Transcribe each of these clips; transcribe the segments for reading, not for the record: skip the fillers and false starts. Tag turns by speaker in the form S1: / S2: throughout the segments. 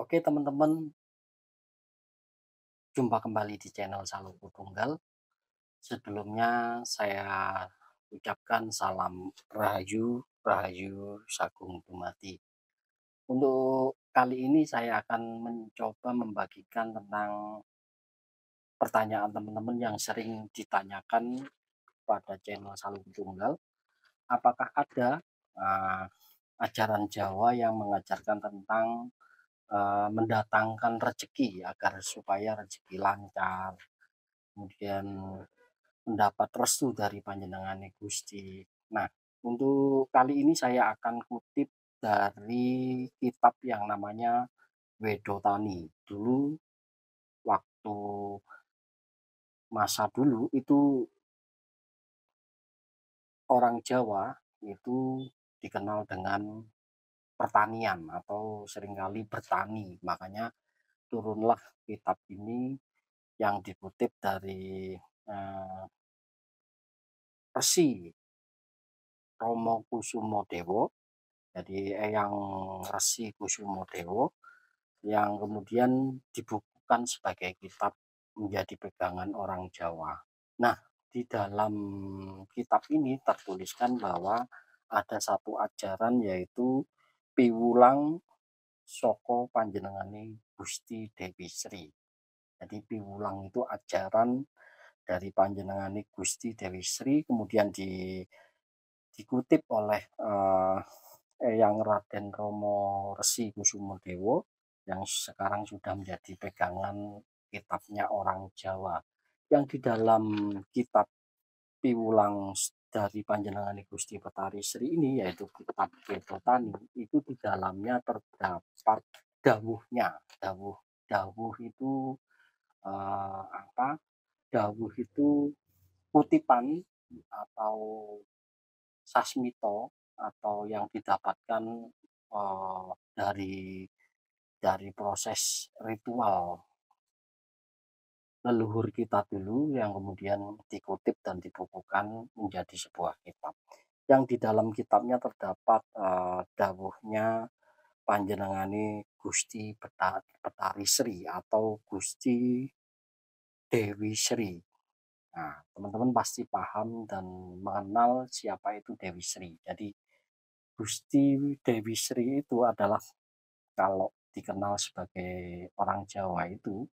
S1: Oke teman-teman, jumpa kembali di channel Saluku Tunggal. Sebelumnya saya ucapkan salam Rahayu, Rahayu Sagung Dumadi. Untuk kali ini saya akan mencoba membagikan tentang pertanyaan teman-teman yang sering ditanyakan pada channel Saluku Tunggal. Apakah ada uh, ajaran Jawa yang mengajarkan tentang mendatangkan rezeki agar supaya rezeki lancar, kemudian mendapat restu dari panjenengan Gusti. Nah, untuk kali ini saya akan kutip dari kitab yang namanya Wedotani. Dulu waktu masa dulu itu orang Jawa itu dikenal dengan pertanian atau seringkali bertani. Makanya turunlah kitab ini yang dikutip dari eh, Resi Romo Kusumo Dewo, jadi Eyang Resi Kusumo Dewo, yang kemudian dibukukan sebagai kitab menjadi pegangan orang Jawa. Nah, di dalam kitab ini tertuliskan bahwa ada satu ajaran yaitu piwulang soko panjenengane Gusti Dewi Sri. Jadi piwulang itu ajaran dari panjenengane Gusti Dewi Sri, kemudian dikutip oleh yang Raden Romo Resi Kusumo Dewo yang sekarang sudah menjadi pegangan kitabnya orang Jawa. Yang di dalam kitab piwulang dari panjenengan Gusti Petari Sri ini, yaitu kitab Bedotani, itu di dalamnya terdapat dawuhnya. Dawuh itu apa? Dawuh itu kutipan atau sasmito atau yang didapatkan dari proses ritual leluhur kita dulu yang kemudian dikutip dan dibukukan menjadi sebuah kitab. Yang di dalam kitabnya terdapat dawuhnya panjenengane Gusti Petari Sri atau Gusti Dewi Sri. Nah, teman-teman pasti paham dan mengenal siapa itu Dewi Sri. Jadi Gusti Dewi Sri itu adalah, kalau dikenal sebagai orang Jawa itu,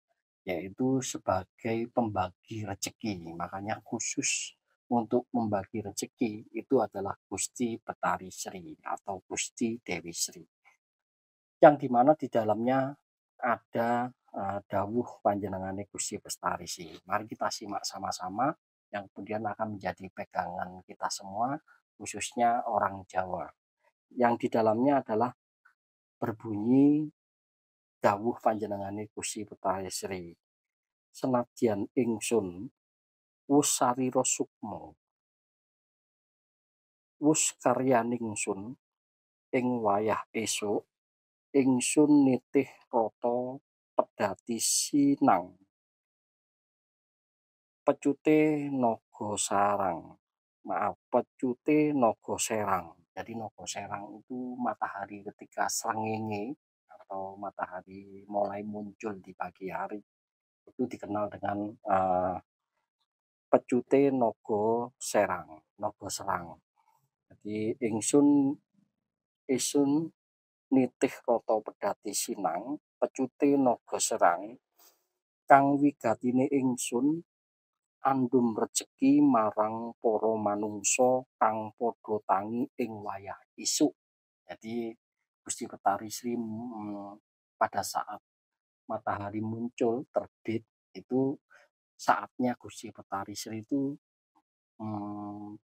S1: yaitu sebagai pembagi rezeki. Makanya khusus untuk membagi rezeki itu adalah Gusti Petari Sri atau Gusti Dewi Sri. Yang dimana di dalamnya ada dawuh panjenengane Gusti Bestari Sri. Mari kita simak sama-sama yang kemudian akan menjadi pegangan kita semua, khususnya orang Jawa. Yang di dalamnya adalah berbunyi dawuh panjenengane Gusti Petari Sri. Senadyan ingsun wus sarira sukma, wus karyaningsun ing wayah esuk, ingsun nitih rata pedhati sinang, pecute naga sarang. Maaf, pecute naga serang. Jadi naga serang itu matahari ketika srengenge atau matahari mulai muncul di pagi hari, itu dikenal dengan pecute naga serang, naga serang. Jadi isun nitih rata pedhati sinang, pecute naga serang, kang wigatine ingsun andum rejeki marang para manungsa kang padha tangi ing wayah isuk. Jadi Gusti Petari Sri pada saat matahari muncul terbit itu saatnya Gusti Petari Sri itu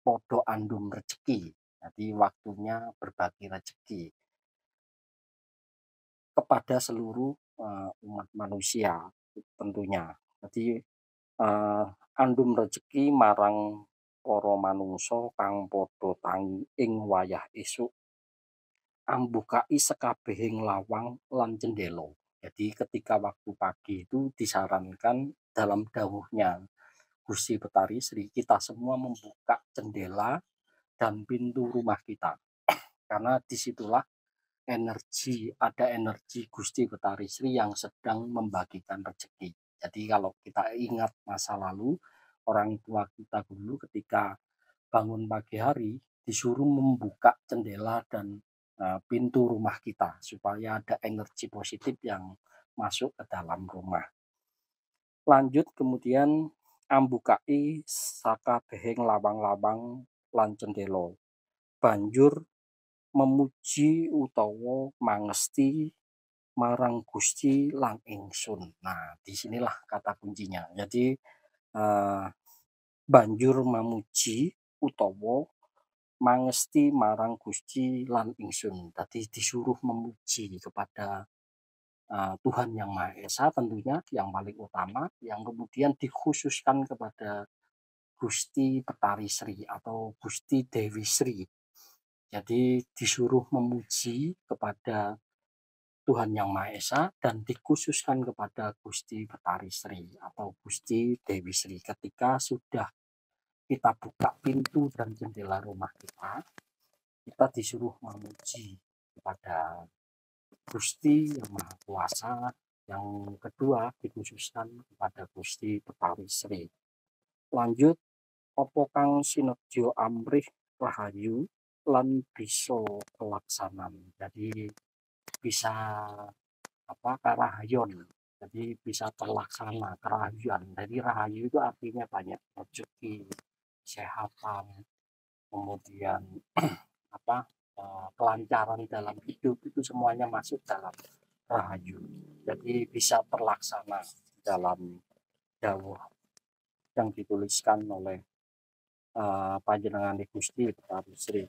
S1: podo andum rezeki. Jadi waktunya berbagi rezeki kepada seluruh umat manusia tentunya. Jadi andum rezeki marang para manungsa kang padha tangi ing wayah esuk, ambukai sekabehing lawang lan jendela. Jadi ketika waktu pagi itu disarankan dalam dawuhnya Gusti Petari Sri, kita semua membuka jendela dan pintu rumah kita. Karena disitulah ada energi Gusti Betari Sri yang sedang membagikan rezeki. Jadi kalau kita ingat masa lalu, orang tua kita dulu ketika bangun pagi hari disuruh membuka jendela dan pintu rumah kita supaya ada energi positif yang masuk ke dalam rumah. Lanjut kemudian ambukai saka beheng lawang-lawang lan cendelo. Banjur memuji utawa mangesti marang Gusti lan ingsun. Nah, disinilah kata kuncinya. Jadi banjur memuji utawa mangesti marang Gusti lan ingsun. Tadi disuruh memuji kepada Tuhan Yang Maha Esa tentunya yang paling utama, yang kemudian dikhususkan kepada Gusti Betari Sri atau Gusti Dewi Sri. Jadi disuruh memuji kepada Tuhan Yang Maha Esa dan dikhususkan kepada Gusti Betari Sri atau Gusti Dewi Sri. Ketika sudah kita buka pintu dan jendela rumah kita disuruh memuji kepada Gusti Yang Maha Kuasa. Yang kedua dikhususkan kepada Gusti Betari Sri. Lanjut, opo kang sinedya amrih rahayu lan bisa kelaksanan. Jadi bisa karahayon. Jadi bisa terlaksana kerahayuan. Jadi rahayu itu artinya banyak, rezeki, kesehatan, kemudian kelancaran dalam hidup itu semuanya masuk dalam rahayu. Jadi bisa terlaksana dalam dawuh yang dituliskan oleh panjenengan Gusti Betari Sri.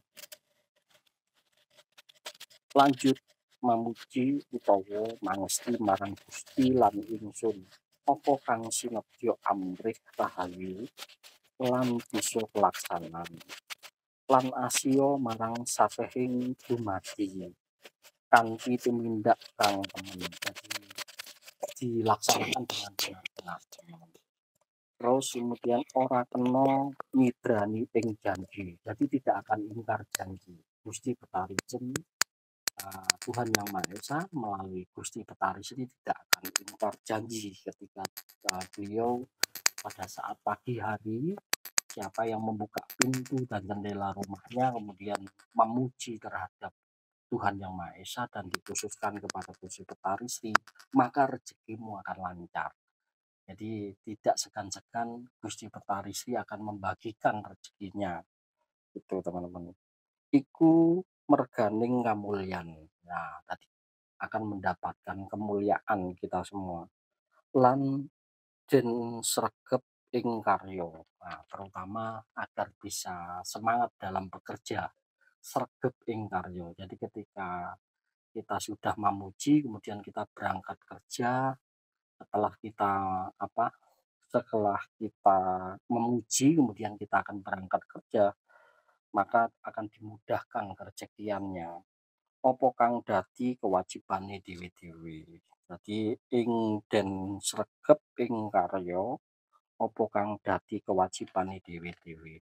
S1: Lanjut, memuji utawa mangesti marang Gusti lan ingsun apa kang sinebya amrih rahayu lan bisa pelaksanaan lan asio marang safehing dumadi kanthi tumindak kang temen. Jadi dilaksanakan dengan benar-benar. Terus kemudian ora kena nyidrani ing janji. Jadi tidak akan ingkar janji. Gusti Betari Sri, Tuhan Yang Maha Esa melalui Gusti Betari Sri tidak akan ingkar janji ketika beliau pada saat pagi hari siapa yang membuka pintu dan jendela rumahnya kemudian memuji terhadap Tuhan Yang Maha Esa dan dikhususkan kepada Gusti Betari Sri, maka rezekimu akan lancar. Jadi tidak segan-segan Gusti Betari Sri akan membagikan rezekinya. Itu teman-teman. Iku merganing kamulyan. Nah, tadi akan mendapatkan kemuliaan kita semua. Lan den sregep ing karya. Nah, terutama agar bisa semangat dalam bekerja. Sregep ing karya. Jadi ketika kita sudah memuji, kemudian kita berangkat kerja, setelah kita memuji, kemudian kita akan berangkat kerja, maka akan dimudahkan kerezekiannya. Apa kang dadi kewajibane dhewe-dhewe. Jadi ing den sregep ing karya apa kang dadi kewajibane dhewe-dhewe.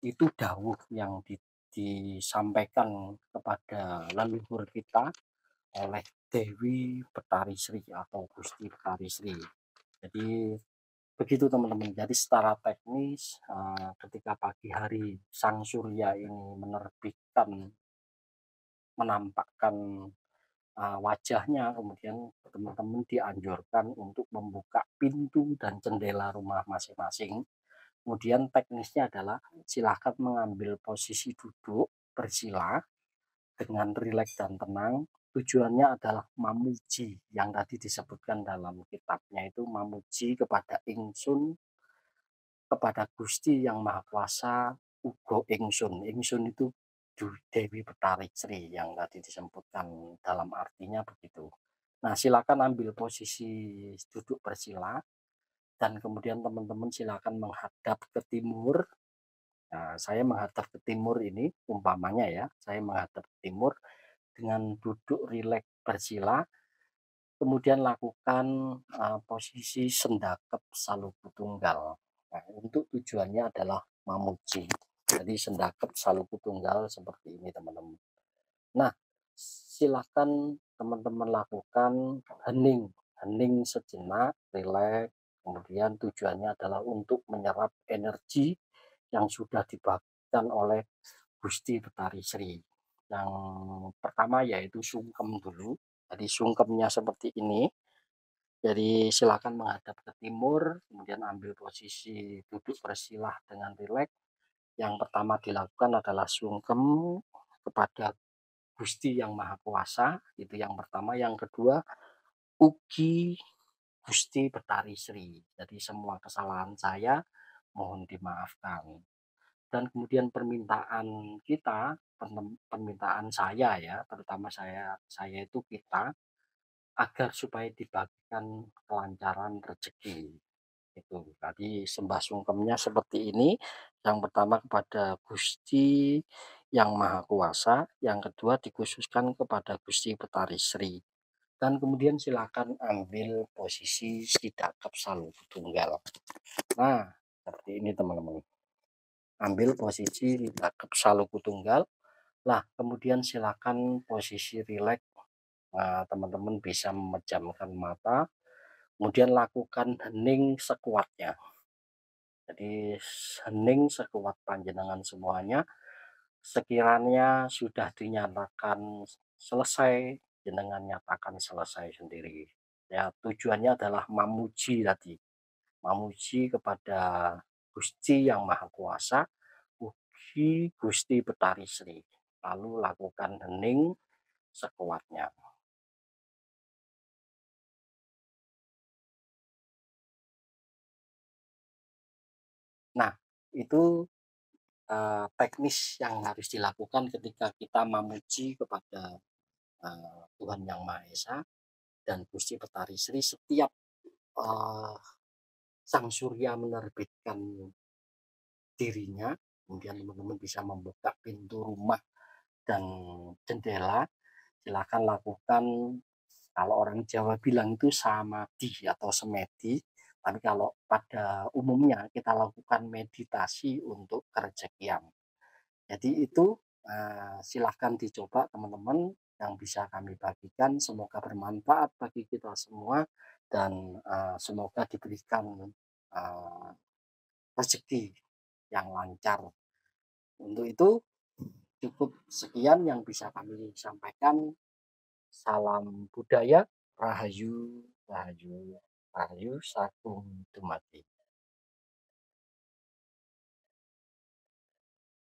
S1: Itu dawuh yang disampaikan kepada leluhur kita oleh Dewi Betari Sri atau Gusti Betari Sri. Jadi begitu teman-teman. Jadi secara teknis ketika pagi hari sang surya ini menampakkan wajahnya, kemudian teman-teman dianjurkan untuk membuka pintu dan jendela rumah masing-masing. Kemudian teknisnya adalah silakan mengambil posisi duduk bersila dengan rileks dan tenang. Tujuannya adalah memuji yang tadi disebutkan dalam kitabnya itu memuji kepada ingsun, kepada Gusti Yang Maha Kuasa ugo ingsun. Ingsun itu Dewi Betari Sri yang tadi disebutkan dalam artinya begitu. Nah, silakan ambil posisi duduk bersila dan kemudian teman-teman silakan menghadap ke timur. Nah, saya menghadap ke timur ini umpamanya ya, saya menghadap ke timur dengan duduk rileks bersila, kemudian lakukan posisi sendakep saluku tunggal. Nah, untuk tujuannya adalah memuji. Jadi sendakep saluku tunggal seperti ini teman-teman. Nah, silakan teman-teman lakukan hening, hening sejenak, rileks, kemudian tujuannya adalah untuk menyerap energi yang sudah dibagikan oleh Gusti Betari Sri. Yang pertama yaitu sungkem dulu. Jadi sungkemnya seperti ini. Jadi silakan menghadap ke timur, kemudian ambil posisi duduk bersilah dengan rileks. Yang pertama dilakukan adalah sungkem kepada Gusti Yang Maha Kuasa, itu yang pertama. Yang kedua, ugi Gusti Betari Sri. Jadi semua kesalahan saya mohon dimaafkan. Dan kemudian permintaan kita, permintaan saya ya, terutama saya itu kita, agar supaya dibagikan kelancaran rezeki. Itu tadi sembah sungkemnya seperti ini. Yang pertama kepada Gusti Yang Maha Kuasa, yang kedua dikhususkan kepada Gusti Betari Sri. Dan kemudian silakan ambil posisi Sidakap Salu Tunggal. Nah, seperti ini teman-teman. Ambil posisi Sidakap Salu Tunggal. Lah, kemudian silakan posisi rileks. Nah, teman-teman bisa memejamkan mata, kemudian lakukan hening sekuatnya. Jadi hening sekuat panjenengan semuanya. Sekiranya sudah dinyatakan selesai, jenengan nyatakan selesai sendiri. Ya, tujuannya adalah memuji tadi. Memuji kepada Gusti Yang Maha Kuasa, ugi Gusti Betari Sri. Lalu lakukan hening sekuatnya. Nah, itu teknis yang harus dilakukan ketika kita memuji kepada Tuhan Yang Maha Esa dan Gusti Betari Sri setiap uh, sang surya menerbitkan dirinya, kemudian teman-teman bisa membuka pintu rumah dan jendela. Silakan lakukan, kalau orang Jawa bilang itu samadhi atau semedi, tapi kalau pada umumnya kita lakukan meditasi untuk kerejekian. Jadi itu silahkan dicoba teman-teman, yang bisa kami bagikan. Semoga bermanfaat bagi kita semua dan semoga diberikan uh, rezeki yang lancar. Untuk itu cukup sekian yang bisa kami sampaikan. Salam budaya, rahayu, rahayu, rahayu, sakum dumati.